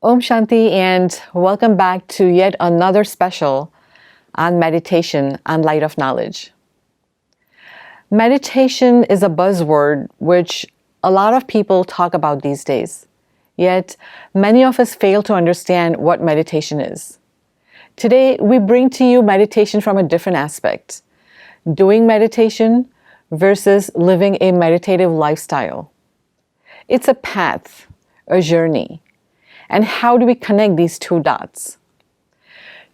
Om Shanti and welcome back to yet another special on meditation and light of knowledge. Meditation is a buzzword which a lot of people talk about these days, yet many of us fail to understand what meditation is. Today we bring to you meditation from a different aspect, doing meditation versus living a meditative lifestyle. It's a path, a journey. And how do we connect these two dots?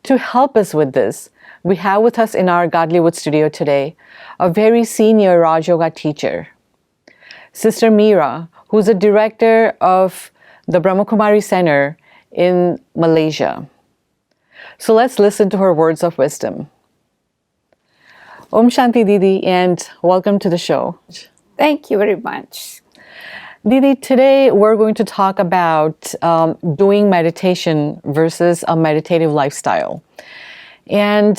To help us with this, we have with us in our Godlywood studio today a very senior RajaYoga teacher, Sister Meera, who's a director of the Brahma Kumaris Center in Malaysia. So let's listen to her words of wisdom. Om Shanti Didi and welcome to the show. Thank you very much. Didi, today we're going to talk about doing meditation versus a meditative lifestyle. And,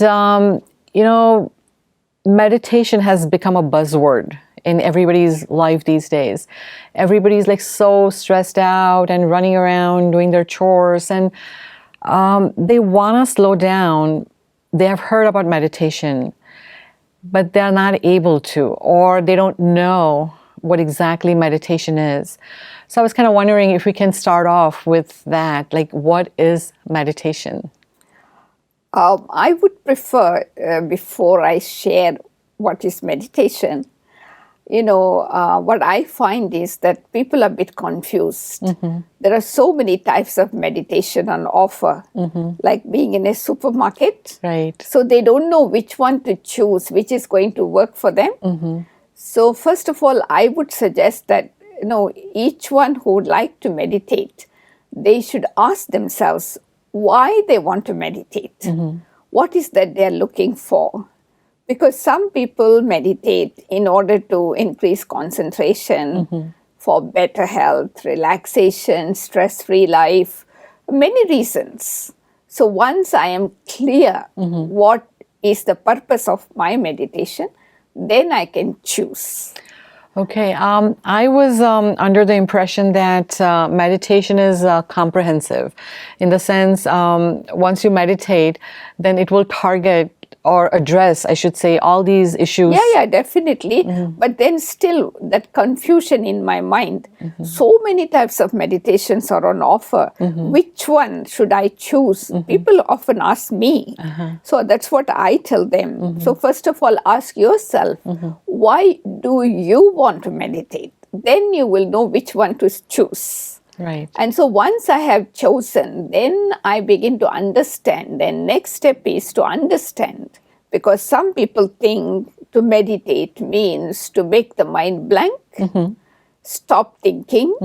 meditation has become a buzzword in everybody's life these days. Everybody's like so stressed out and running around doing their chores, and they want to slow down. They have heard about meditation, but they're not able to, or they don't know what exactly meditation is. So I was kind of wondering if we can start off with that. Like, what is meditation? I would prefer, before I share what is meditation, what I find is that people are a bit confused. Mm-hmm. There are so many types of meditation on offer, like being in a supermarket. Right. So they don't know which one to choose, which is going to work for them. Mm-hmm. So first of all, I would suggest that, each one who would like to meditate, they should ask themselves why they want to meditate. Mm-hmm. What is that they're looking for? Because some people meditate in order to increase concentration, for better health, relaxation, stress-free life, many reasons. So once I am clear what is the purpose of my meditation, then I can choose. Okay. I was under the impression that meditation is comprehensive, in the sense once you meditate, then it will target or address, I should say, all these issues. Yeah, definitely. But then still, that confusion in my mind, so many types of meditations are on offer. Which one should I choose? People often ask me. So that's what I tell them. So first of all, ask yourself, why do you want to meditate? Then you will know which one to choose. Right. And so once I have chosen, then I begin to understand. Then next step is to understand. Because some people think to meditate means to make the mind blank, stop thinking,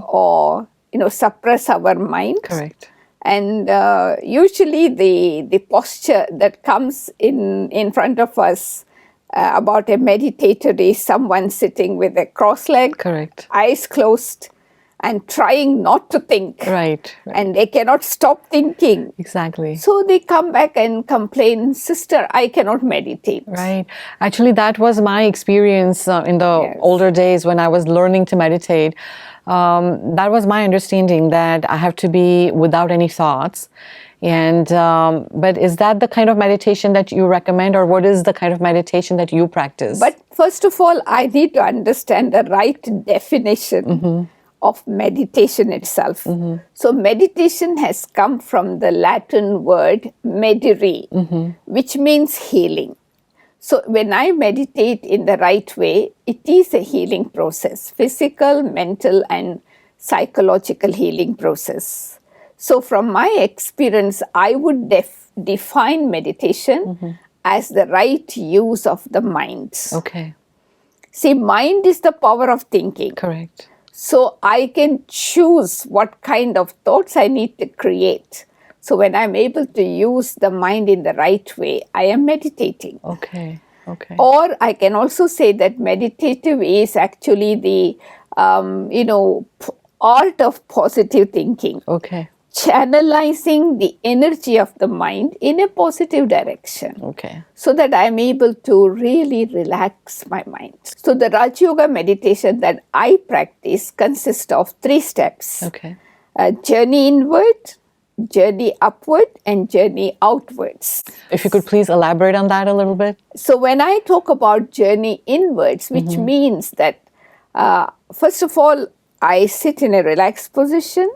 or, suppress our mind. Correct. And usually the posture that comes in front of us about a meditator is someone sitting with a cross leg, Correct. eyes closed, and trying not to think. Right. And they cannot stop thinking. Exactly. So they come back and complain, sister, I cannot meditate. Right. Actually, that was my experience in the older days when I was learning to meditate. That was my understanding, that I have to be without any thoughts. And but is that the kind of meditation that you recommend, or what is the kind of meditation that you practice? But first of all, I need to understand the right definition of meditation itself. So meditation has come from the Latin word medere, which means healing. So when I meditate in the right way, it is a healing process, physical, mental, and psychological healing process. So from my experience, I would define meditation as the right use of the mind. Okay. See, mind is the power of thinking. Correct. So I can choose what kind of thoughts I need to create. So when I'm able to use the mind in the right way, I am meditating. Okay. Or I can also say that meditative is actually the, art of positive thinking. Okay. Channelizing the energy of the mind in a positive direction. Okay. So that I'm able to really relax my mind. So the RajaYoga meditation that I practice consists of 3 steps. Okay. journey inward, journey upward, and journey outwards. If you could please elaborate on that a little bit. So when I talk about journey inwards, which means that first of all, I sit in a relaxed position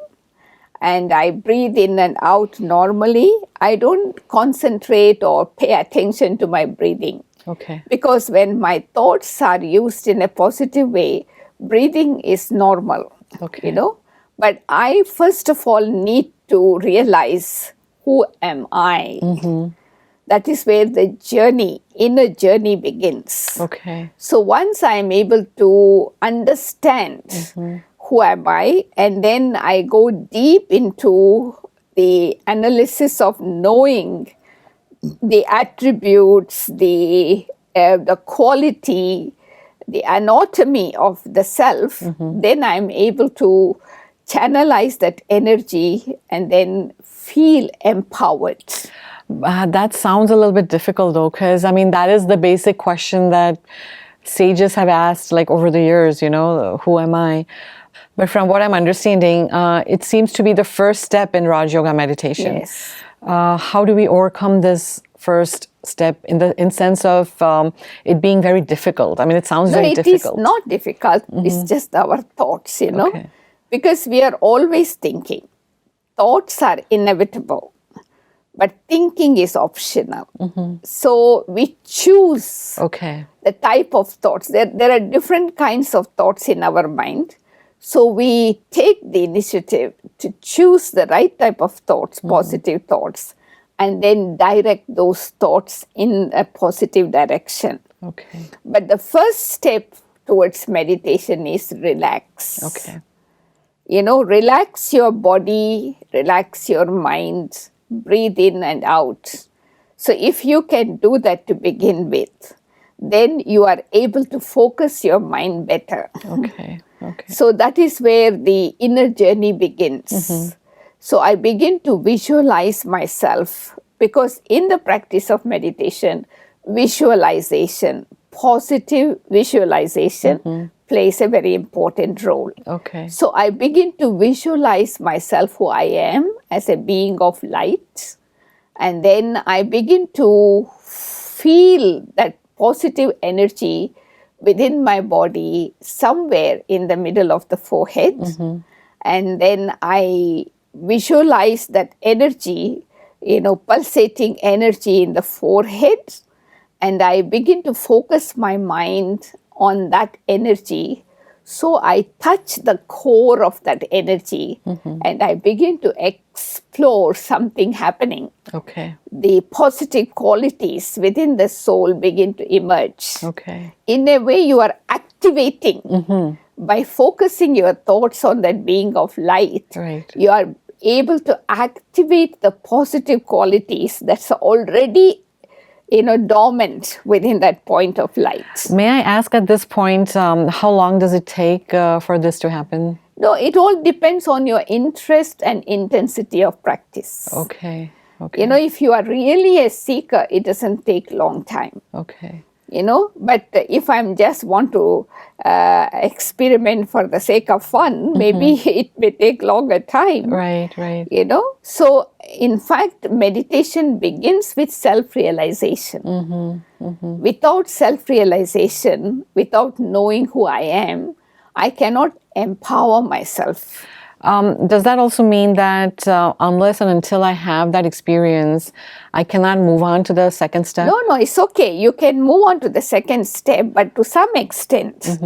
and I breathe in and out normally. I don't concentrate or pay attention to my breathing. Okay. Because when my thoughts are used in a positive way, breathing is normal. Okay. But I first of all need to realize, who am I? That is where the inner journey begins. Okay. So once I am able to understand who am I, and then I go deep into the analysis of knowing the attributes, the quality, the anatomy of the self, then I'm able to channelize that energy and then feel empowered. That sounds a little bit difficult though, because that is the basic question that sages have asked over the years, who am I? But from what I'm understanding, it seems to be the first step in RajaYoga meditation. Yes. How do we overcome this first step in sense of it being very difficult? It sounds very difficult. It is not difficult. It's just our thoughts, Okay. Because we are always thinking. Thoughts are inevitable, but thinking is optional. So we choose the type of thoughts. There are different kinds of thoughts in our mind. So we take the initiative to choose the right type of thoughts, positive thoughts, and then direct those thoughts in a positive direction. Okay. But the first step towards meditation is relax. Okay. Relax your body, relax your mind, breathe in and out. So if you can do that to begin with, then you are able to focus your mind better. Okay. Okay. So that is where the inner journey begins. So I begin to visualize myself, because in the practice of meditation, visualization, positive visualization plays a very important role. Okay. So I begin to visualize myself, who I am as a being of light, and then I begin to feel that positive energy within my body somewhere in the middle of the forehead. And then I visualize that energy, pulsating energy in the forehead, and I begin to focus my mind on that energy. So I touch the core of that energy and I begin to explore something happening. Okay. The positive qualities within the soul begin to emerge. Okay. In a way, you are activating by focusing your thoughts on that being of light. Right. You are able to activate the positive qualities that's already dormant within that point of light. May I ask at this point, how long does it take for this to happen? No, it all depends on your interest and intensity of practice. Okay. Okay. If you are really a seeker, it doesn't take long time. Okay. But if I'm just want to experiment for the sake of fun, maybe it may take longer time. Right. So in fact, meditation begins with self-realization. Without self-realization, without knowing who I am, I cannot empower myself. Does that also mean that unless and until I have that experience, I cannot move on to the second step? No, it's okay. You can move on to the second step, but to some extent,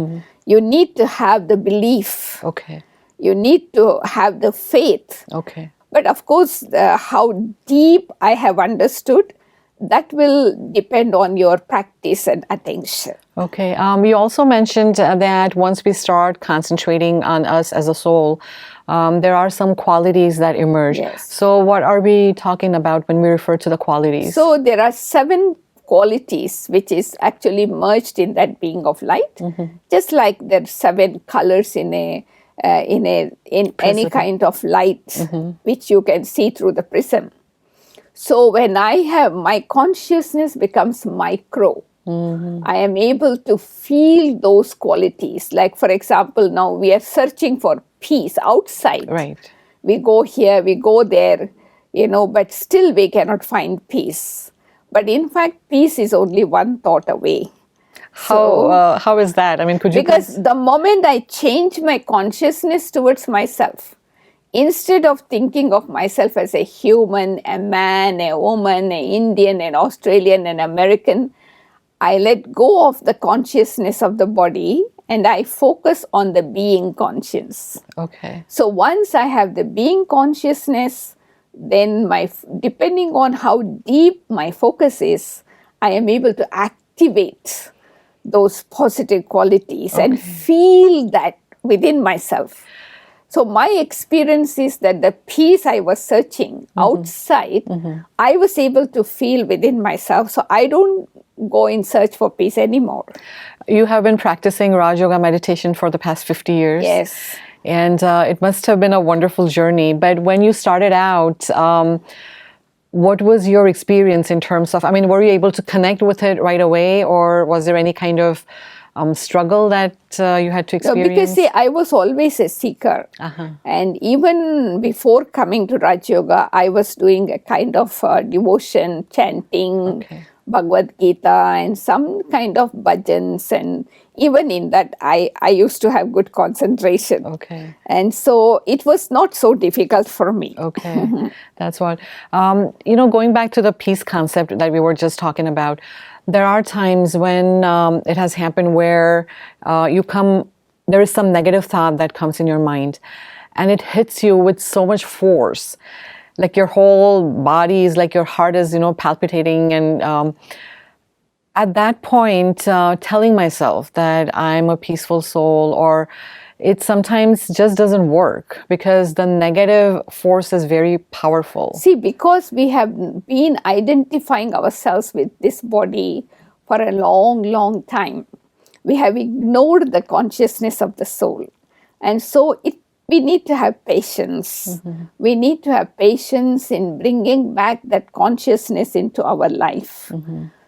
you need to have the belief. Okay. You need to have the faith. Okay. But of course, how deep I have understood, that will depend on your practice and attention. Okay. You also mentioned that once we start concentrating on us as a soul, there are some qualities that emerge. Yes. So what are we talking about when we refer to the qualities? So there are 7 qualities which is actually merged in that being of light. Just like there are 7 colors in any kind of light which you can see through the prism. So when my consciousness becomes micro, I am able to feel those qualities. Like for example, now we are searching for peace outside. Right. we go here, we go there, but still we cannot find peace. But in fact, peace is only one thought away. How is that? I mean, could you Because the moment I change my consciousness towards myself, instead of thinking of myself as a human, a man, a woman, an Indian, an Australian, an American, I let go of the consciousness of the body and I focus on the being conscience. Okay. So once I have the being consciousness, then depending on how deep my focus is, I am able to activate those positive qualities and feel that within myself. So my experience is that the peace I was searching outside, I was able to feel within myself. So I don't go in search for peace anymore. You have been practicing RajaYoga meditation for the past 50 years. Yes. And it must have been a wonderful journey. But when you started out, what was your experience in terms of, I mean, were you able to connect with it right away, or was there any kind of struggle that you had to experience? No, because see, I was always a seeker. And even before coming to RajaYoga, I was doing a kind of devotion, chanting Bhagavad Gita and some kind of bhajans. And even in that, I used to have good concentration. Okay. And so it was not so difficult for me. Okay. That's what. Going back to the peace concept that we were just talking about, there are times when it has happened where there is some negative thought that comes in your mind and it hits you with so much force. Like your whole body is like your heart is, palpitating. And at that point, telling myself that I'm a peaceful soul, or it sometimes just doesn't work because the negative force is very powerful. See, because we have been identifying ourselves with this body for a long, long time, we have ignored the consciousness of the soul. And so we need to have patience. We need to have patience in bringing back that consciousness into our life.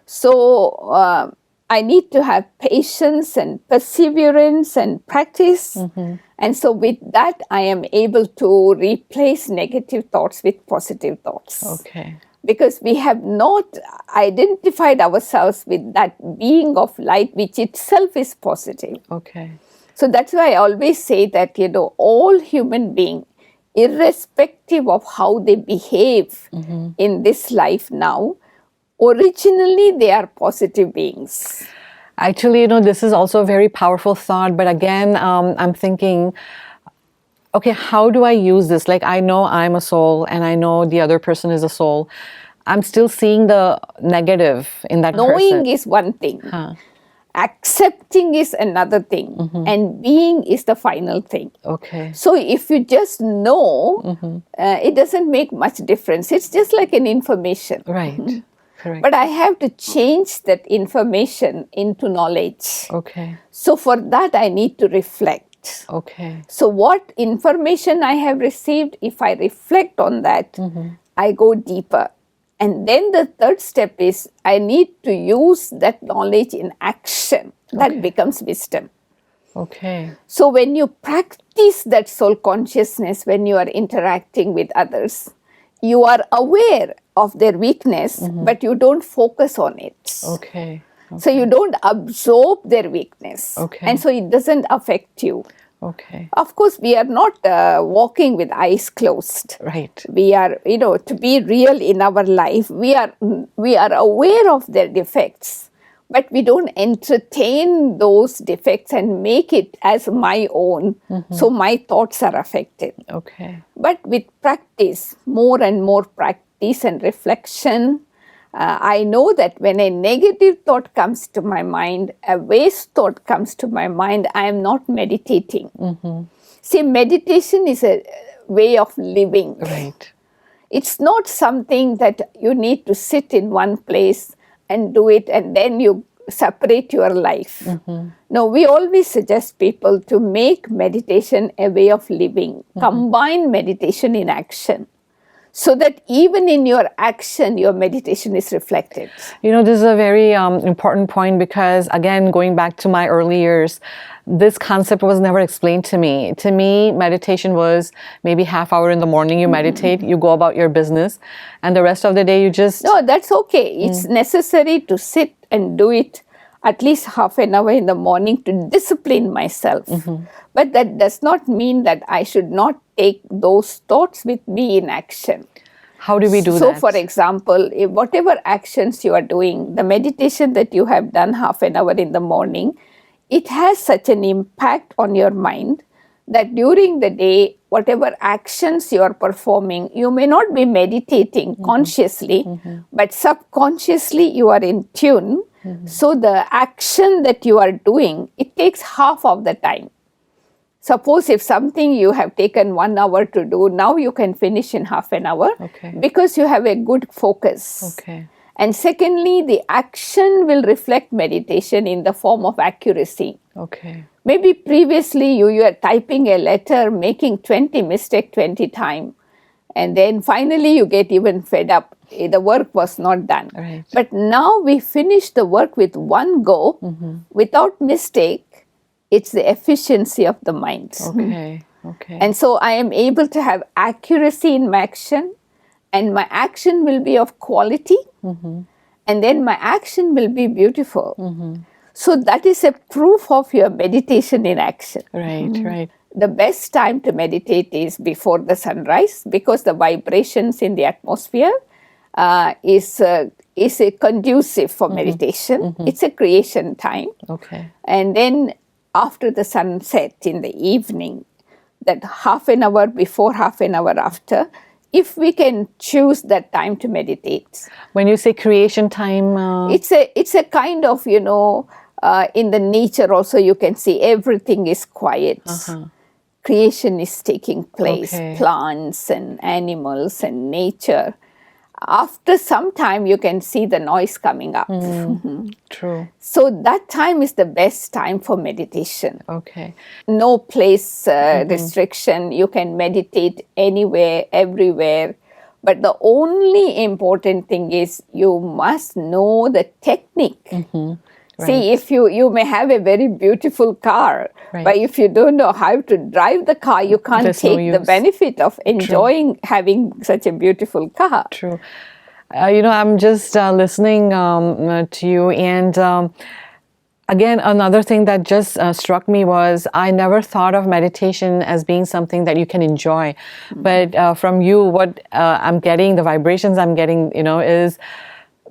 So I need to have patience and perseverance and practice. And so with that, I am able to replace negative thoughts with positive thoughts. Okay. Because we have not identified ourselves with that being of light, which itself is positive. Okay. So that's why I always say that, all human beings, irrespective of how they behave in this life now, originally they are positive beings. Actually, this is also a very powerful thought. But again, I'm thinking, okay, how do I use this? Like, I know I'm a soul and I know the other person is a soul. I'm still seeing the negative in that person. Knowing is one thing. Accepting is another thing. And being is the final thing. Okay. So if you just know, it doesn't make much difference. It's just like an information. Right. Correct. But I have to change that information into knowledge. Okay. So for that, I need to reflect. Okay. So what information I have received, if I reflect on that, I go deeper. And then the third step is I need to use that knowledge in action. That becomes wisdom. Okay. So when you practice that soul consciousness, when you are interacting with others, you are aware of their weakness, but you don't focus on it. Okay. So you don't absorb their weakness. Okay. And so it doesn't affect you. Okay. Of course, we are not walking with eyes closed. Right. We are, to be real in our life, we are aware of their defects, but we don't entertain those defects and make it as my own. So my thoughts are affected. Okay. But with practice, more and more practice and reflection, I know that when a negative thought comes to my mind, a waste thought comes to my mind, I am not meditating. See, meditation is a way of living. Right. It's not something that you need to sit in one place and do it and then you separate your life. No, we always suggest people to make meditation a way of living, combine meditation in action. so that even in your action, your meditation is reflected. This is a very important point because, again, going back to my early years, this concept was never explained to me. To me, meditation was maybe half hour in the morning, you meditate, you go about your business, and the rest of the day you just... No, that's okay. It's necessary to sit and do it at least half an hour in the morning to discipline myself. But that does not mean that I should not take those thoughts with me in action. How do we do that? So, for example, if whatever actions you are doing, the meditation that you have done half an hour in the morning, it has such an impact on your mind that during the day, whatever actions you are performing, you may not be meditating consciously, but subconsciously you are in tune. So the action that you are doing, it takes half of the time. Suppose if something you have taken 1 hour to do, now you can finish in half an hour because you have a good focus. And secondly, the action will reflect meditation in the form of accuracy. Maybe previously you were typing a letter, making 20 mistakes 20 times. And then finally you get even fed up. The work was not done. But now we finish the work with one go, without mistake. It's the efficiency of the mind. And so I am able to have accuracy in my action, and my action will be of quality, and then my action will be beautiful. So that is a proof of your meditation in action. The best time to meditate is before the sunrise, because the vibrations in the atmosphere is conducive for meditation. It's a creation time. And then after the sunset in the evening, that half an hour before, half an hour after, if we can choose that time to meditate. When you say creation time... It's a kind of, in the nature also you can see everything is quiet. Creation is taking place, plants and animals and nature. After some time, you can see the noise coming up. True. So that time is the best time for meditation. Okay. No place restriction. You can meditate anywhere, everywhere. But the only important thing is you must know the technique. See, if you may have a very beautiful car, but if you don't know how to drive the car, you can't take the benefit of enjoying having such a beautiful car. True. I'm just listening to you, and again, another thing that just struck me was I never thought of meditation as being something that you can enjoy. But from you, what I'm getting, the vibrations I'm getting, is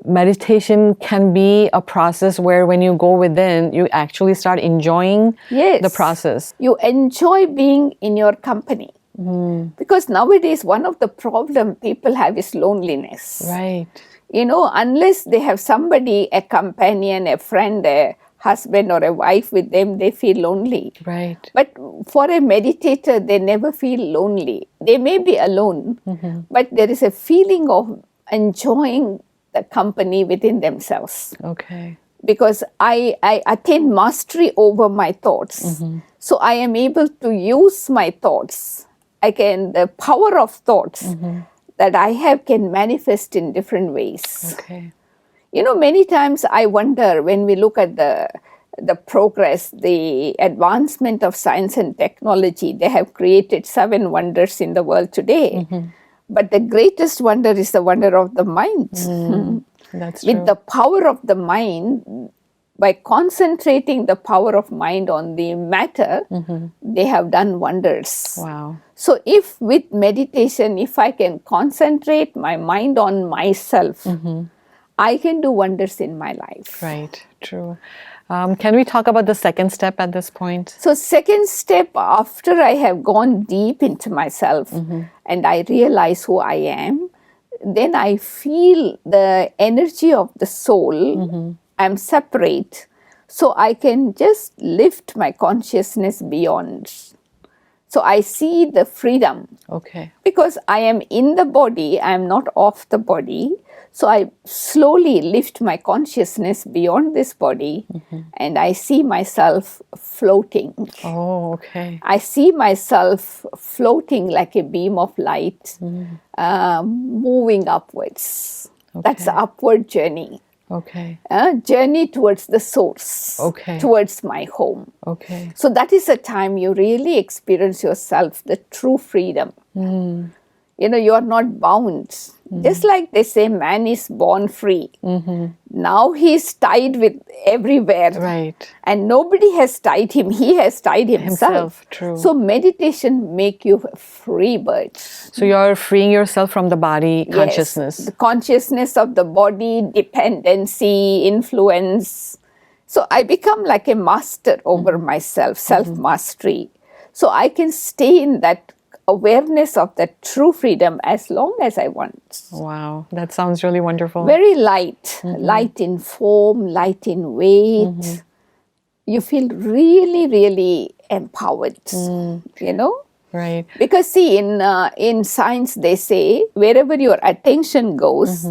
meditation can be a process where when you go within, you actually start enjoying the process. You enjoy being in your company. Because nowadays, one of the problem people have is loneliness. Unless they have somebody, a companion, a friend, a husband or a wife with them, they feel lonely. But for a meditator, they never feel lonely. They may be alone, but there is a feeling of enjoying the company within themselves. Because I attain mastery over my thoughts. So I am able to use my thoughts. The power of thoughts that I have can manifest in different ways. Many times I wonder when we look at the progress, the advancement of science and technology, they have created 7 wonders in the world today. But the greatest wonder is the wonder of the mind. That's true. With the power of the mind, by concentrating the power of mind on the matter, they have done wonders. So if with meditation, if I can concentrate my mind on myself, I can do wonders in my life. True. Can we talk about the second step at this point? So second step, after I have gone deep into myself and I realize who I am, then I feel the energy of the soul. I'm separate. So I can just lift my consciousness beyond. So I see the freedom. Okay. Because I am in the body, I am not off the body. So I slowly lift my consciousness beyond this body, and I see myself floating. Oh, okay. I see myself floating like a beam of light, moving upwards. That's the Okay. upward journey. Okay. Journey towards the source, Okay. towards my home. Okay. So that is the time you really experience yourself, the true freedom. You know, you are not bound. Just like they say, man is born free. Now he is tied with everywhere. Right. And nobody has tied him. He has tied himself. True. So meditation make you a free bird. So you're freeing yourself from the body consciousness. Yes, the consciousness of the body, dependency, influence. So I become like a master over myself, self-mastery. So I can stay in that awareness of that true freedom as long as I want. Wow, that sounds really wonderful. Very light, light in form, light in weight. You feel really, really empowered, you know? Right. Because see, in science they say, wherever your attention goes,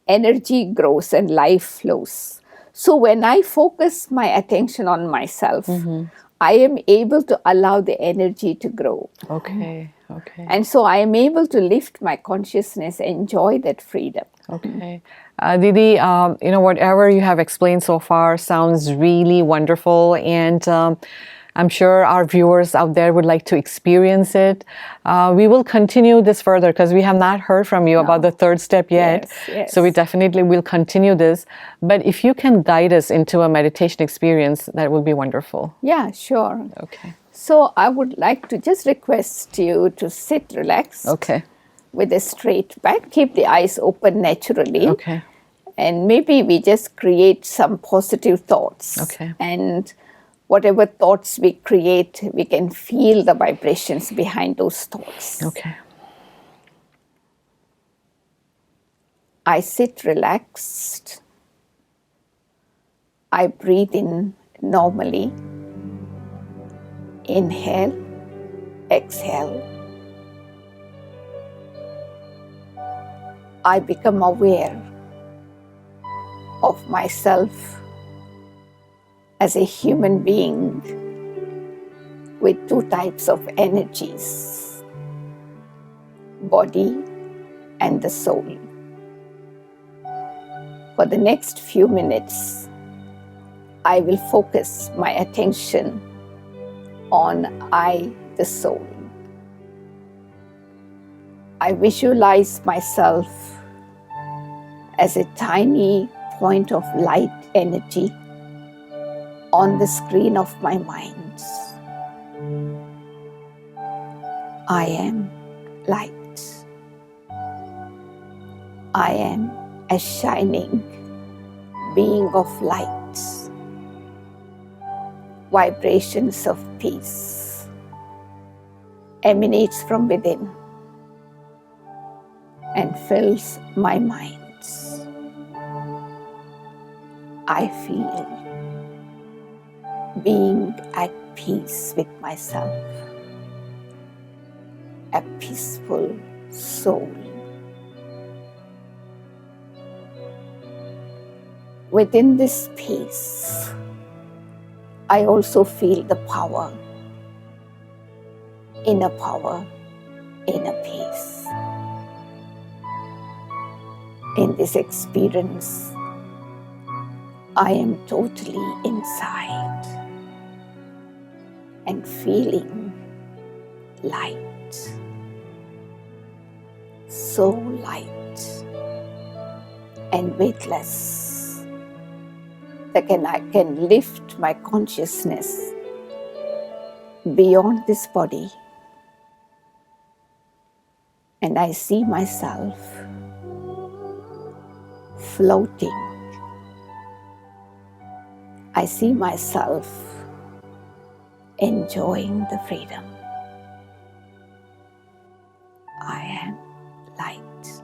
energy grows and life flows. So when I focus my attention on myself, I am able to allow the energy to grow. Okay. Okay. And so I am able to lift my consciousness, enjoy that freedom. Okay. Didi, you know, whatever you have explained so far sounds really wonderful, and I'm sure our viewers out there would like to experience it. We will continue this further because we have not heard from you about the third step yet. Yes, yes. So we definitely will continue this. But if you can guide us into a meditation experience, that would be wonderful. Yeah, sure. Okay. So I would like to just request you to sit relaxed. Okay. With a straight back. Keep the eyes open naturally. Okay. And maybe we just create some positive thoughts. Okay. And whatever thoughts we create, we can feel the vibrations behind those thoughts. Okay. I sit relaxed. I breathe in normally. Inhale, exhale. I become aware of myself as a human being with two types of energies, body and the soul. For the next few minutes, I will focus my attention on I, the soul. I visualize myself as a tiny point of light energy on the screen of my mind. I am light. I am a shining being of light. Vibrations of peace emanates from within and fills my mind. I feel being at peace with myself, a peaceful soul. Within this peace, I also feel the power, inner peace. In this experience, I am totally inside and feeling light, so light and weightless that I can lift my consciousness beyond this body, and I see myself floating. I see myself enjoying the freedom. I am light.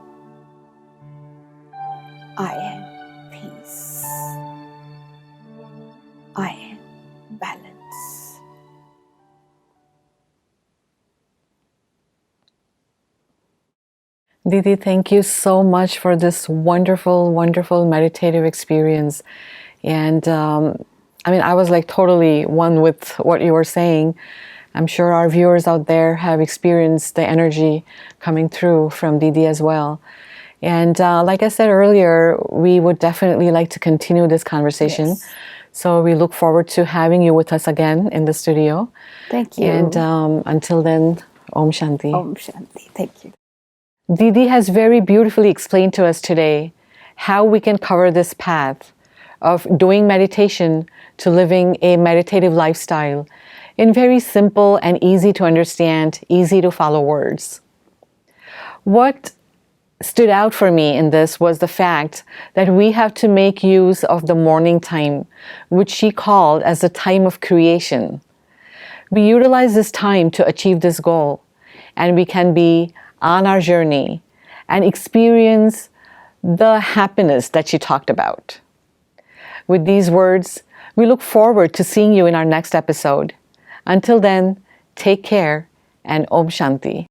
I am peace. I am balance. Didi, thank you so much for this wonderful, wonderful meditative experience. And I was like totally one with what you were saying. I'm sure our viewers out there have experienced the energy coming through from Didi as well. And like I said earlier, we would definitely like to continue this conversation. Yes. So we look forward to having you with us again in the studio. Thank you. And until then, Om Shanti. Om Shanti. Thank you. Didi has very beautifully explained to us today how we can cover this path of doing meditation to living a meditative lifestyle in very simple and easy to understand, easy to follow words. What stood out for me in this was the fact that we have to make use of the morning time, which she called as the time of creation. We utilize this time to achieve this goal, and we can be on our journey and experience the happiness that she talked about. With these words, we look forward to seeing you in our next episode. Until then, take care and Om Shanti.